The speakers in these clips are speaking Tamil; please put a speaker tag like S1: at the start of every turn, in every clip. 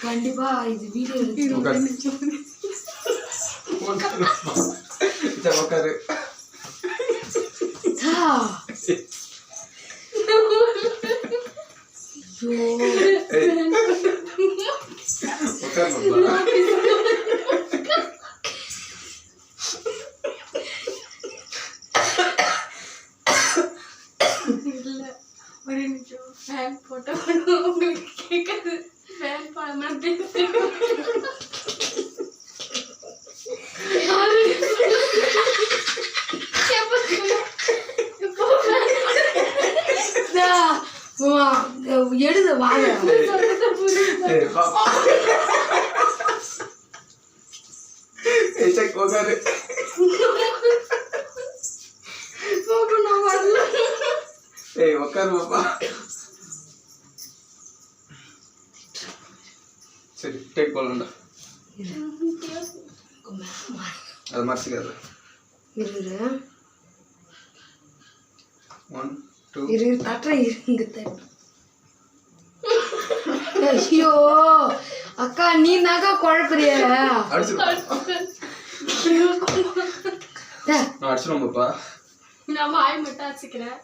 S1: கண்டிப்பா இது வீடியோ எடுத்து
S2: உட்காரு.
S3: ஒரு நிமிஷம் ஃபேன் போட்டா உங்களுக்கு கேட்காது. ஃபேன் போடாம
S1: எடுத வாங்க
S2: உட்காரு பாப்பா. சரி டேக் போலண்டா. அது மறைச்சிக்காது.
S1: இரு
S2: 1 2
S1: இரு தட்டற இருங்க. ஐயோ அக்கா நீ நகை குழப்பறிய.
S2: அடிச்சிடும் பாப்பா.
S3: நான் வாய் மட்டும் அடிச்சுக்கிறேன்.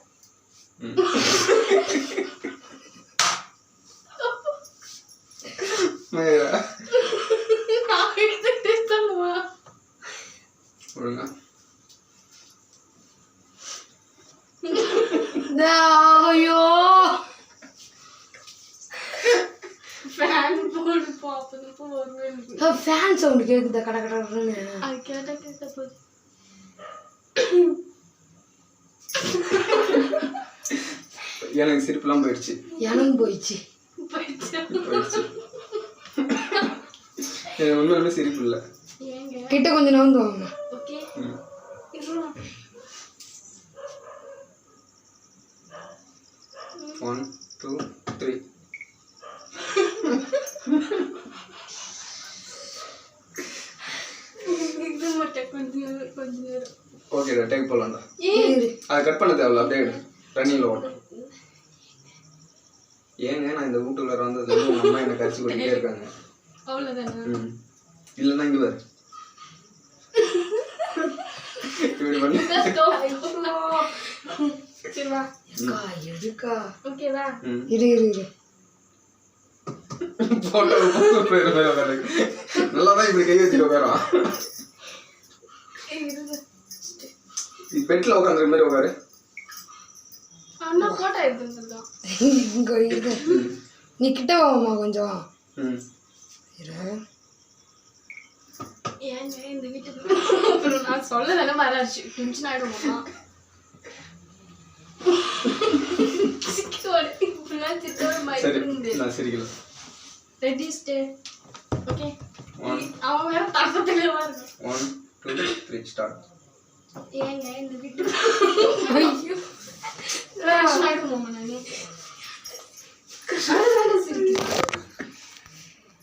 S1: ஐயோ
S3: ஃபேன் போடு பாப்பா.
S1: ஃபேன் சவுண்ட் கேக்குதா கட கடன்னு.
S3: அது கேட்ட போது
S2: எனக்கு சிரிப்புலாம் போயிடுச்சு.
S1: எனக்கு போயிடுச்சு.
S2: ஒன்றும் சிரிப்பு இல்லை.
S1: கிட்ட கொஞ்சம் நவுந்து வாங்க.
S3: ஓகே
S2: 1 2 3
S3: இது மட்டும் கொஞ்சம் நேரம்.
S2: ஓகேடா டேக் போலாம்டா. அதை கட் பண்ண தேவையில்ல, அப்படியே ரன்னிங்கில் ஓட்டும். ஏங்க நான் இந்த வீட்டுக்குள்ள வந்தது உங்கள் அம்மா என்னை கரிச்சு கொட்டிகிட்டே இருக்காங்க.
S3: அவ்வளோதானே?
S2: இல்லைன்னா இங்கே பாரு இப்படி பண்ணி
S3: ஓகேவா?
S1: இரு இரு இரு
S2: போட்டோ நல்லாதான் இப்படி கை வச்சுட்டு உட்காரான். பெட்ல உட்காந்துற மாதிரி உட்காரு.
S1: நீ கிட்ட வாமா கொஞ்சம்.
S3: ஏங்க இந்த வீட்டுக்கு நான் சொல்ல தானே வராச்சு. டென்ஷன் ஆயிடுமா?
S2: நான் சிரிக்கல.
S3: Ready stay. ஓகே அவன் வேற தப்பத்திலே வராங்க.
S2: 1 2 3 ஸ்டார்ட்.
S3: ஏங்க இந்த வீட்டுக்கு ஐயோ டென்ஷன் ஆயிடுமா நானே?